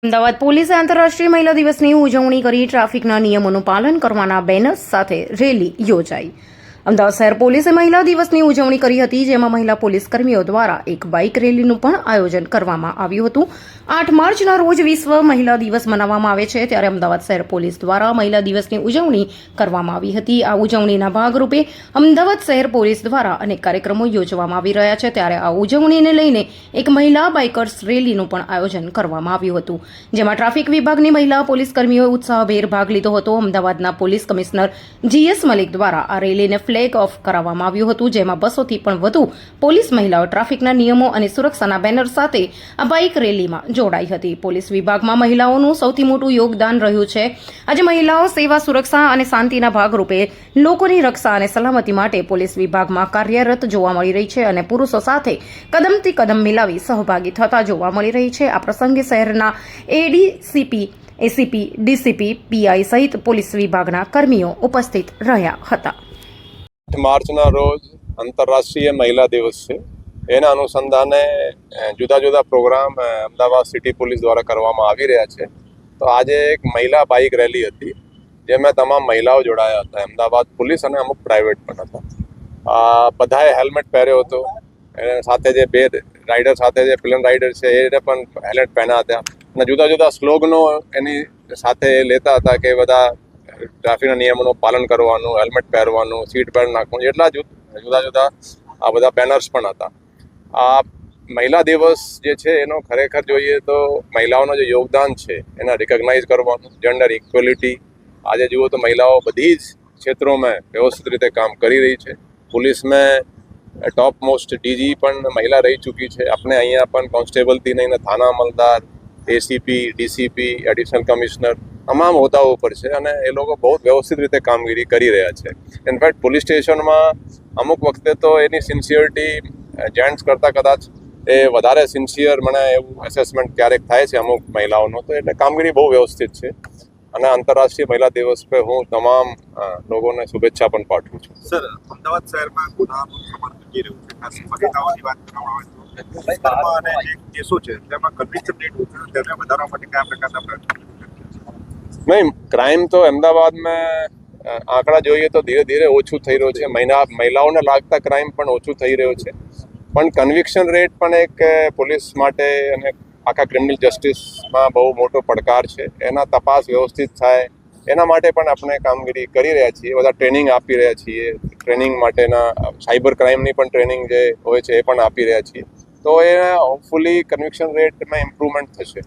અમદાવાદ પોલીસે આંતરરાષ્ટ્રીય મહિલા દિવસની ઉજવણી કરી ટ્રાફિકના નિયમોનું પાલન કરવાના બેનર્સ સાથે રેલી યોજાઈ। અમદાવાદ શહેર પોલીસે મહિલા દિવસની ઉજવણી કરી હતી, જેમાં મહિલા પોલીસ કર્મીઓ દ્વારા એક બાઇક રેલીનું પણ આયોજન કરવામાં આવ્યું હતું। 8 માર્ચના રોજ વિશ્વ મહિલા દિવસ મનાવવામાં આવે છે, ત્યારે અમદાવાદ શહેર પોલીસ દ્વારા મહિલા દિવસની ઉજવણી કરવામાં આવી હતી। આ ઉજવણીના ભાગરૂપે અમદાવાદ શહેર પોલીસ દ્વારા અનેક કાર્યક્રમો યોજવામાં આવી રહ્યા છે, ત્યારે આ ઉજવણીને લઈને એક મહિલા બાઇકર્સ રેલીનું પણ આયોજન કરવામાં આવ્યું હતું, જેમાં ટ્રાફિક વિભાગની મહિલા પોલીસ કર્મીઓએ ઉત્સાહભેર ભાગ લીધો હતો। અમદાવાદના પોલીસ કમિશનર GS મલિક દ્વારા આ રેલીને ફ્લેગ ઓફ કરાવવામાં આવ્યું હતું, જેમાં 200 થી પણ વધુ પોલીસ મહિલાઓ ટ્રાફિકના નિયમો અને સુરક્ષાના બેનર સાથે આ બાઇક રેલીમાં જોડાઈ હતી। પોલીસ વિભાગમાં મહિલાઓનું સૌથી મોટું યોગદાન રહ્યું છે। આજે મહિલાઓ સેવા, સુરક્ષા અને શાંતિના ભાગરૂપે લોકોની રક્ષા અને સલામતી માટે પોલીસ વિભાગમાં કાર્યરત જોવા મળી રહી છે અને પુરુષો સાથે કદમથી કદમ મિલાવી સહભાગી થતા જોવા મળી રહી છે। આ પ્રસંગે શહેરના ADCP, ACP, DCP, PI સહિત પોલીસ વિભાગના કર્મીઓ ઉપસ્થિત રહ્યા હતા। 8 માર્ચના રોજ આંતરરાષ્ટ્રીય મહિલા દિવસ છે। એના અનુસંધાને જુદા જુદા પ્રોગ્રામ અમદાવાદ સિટી પોલીસ દ્વારા કરવામાં આવી રહ્યા છે। તો આજે એક મહિલા બાઇક રેલી હતી, જેમાં તમામ મહિલાઓ જોડાયા હતા। અમદાવાદ પોલીસ અને અમુક પ્રાઇવેટ પણ હતા। બધાએ હેલ્મેટ પહેર્યો હતો, સાથે જે બે રાઇડર સાથે જે પ્લેન રાઇડર છે એને પણ હેલ્મેટ પહેર્યા હતા અને જુદા જુદા સ્લોગનો એની સાથે લેતા હતા કે બધા ટ્રાફિકના નિયમોનું પાલન કરવાનું, હેલ્મેટ પહેરવાનું, સીટ બેલ્ટ નાખવાનું, એટલા જુદા જુદા આ બધા બેનર્સ પણ હતા। આ મહિલા દિવસ જે છે એનો ખરેખર જોઈએ તો મહિલાઓનું જે યોગદાન છે એને રિકોગ્નાઇઝ કરવાનું, જેન્ડર ઇક્વલિટી। આજે જુઓ તો મહિલાઓ બધી જ ક્ષેત્રોમાં વ્યવસ્થિત રીતે કામ કરી રહી છે। પોલીસમાં ટોપ મોસ્ટ DG પણ મહિલા રહી ચૂકી છે। આપણે અહીંયા પણ કોન્સ્ટેબલથી લઈને થાના અમલદાર, ACP, DCP, એડિશનલ કમિશનર તમામ હોદ્દાઓ ઉપર છે અને એ લોકો બહુ વ્યવસ્થિત રીતે કામગીરી કરી રહ્યા છે। ઇનફેક્ટ પોલીસ સ્ટેશનમાં અમુક વખતે તો એની સિન્સિયરિટી જેન્ટ્સ કરતાં કદાચ એ વધારે સિન્સિયર મને એવું એસેસમેન્ટ ક્યારેક થાય છે અમુક મહિલાઓનો, તો એટલે કામગીરી બહુ વ્યવસ્થિત છે અને આંતરરાષ્ટ્રીય મહિલા દિવસ પર હું તમામ લોકોને શુભેચ્છા પણ પાઠવું છું। સર, અમદાવાદ શહેરમાં ગુનાનું પ્રમાણ ઘટી રહ્યું છે, ખાસ મહિલાઓની વાત કરવામાં આવે તો અને જે કેસો છે તેમાં કન્વિક્શન રેટ ઓછો છે, તેને વધારવા માટે કયા પ્રકારના પ્રયત્નો? નહીં, ક્રાઇમ તો અમદાવાદમાં આંકડા જોઈએ તો ધીરે ધીરે ઓછું થઈ રહ્યું છે। મહિલાઓને લાગતા ક્રાઇમ પણ ઓછું થઈ રહ્યું છે, પણ કન્વિક્શન રેટ પણ એક પોલીસ માટે અને આખા ક્રિમિનલ જસ્ટિસમાં બહુ મોટો પડકાર છે। એના તપાસ વ્યવસ્થિત થાય એના માટે પણ આપણે કામગીરી કરી રહ્યા છીએ, બધા ટ્રેનિંગ આપી રહ્યા છીએ। ટ્રેનિંગ માટેના સાયબર ક્રાઇમની પણ ટ્રેનિંગ જે હોય છે એ પણ આપી રહ્યા છીએ, તો એ હોપફુલી કન્વિક્શન રેટમાં ઇમ્પ્રુવમેન્ટ થશે।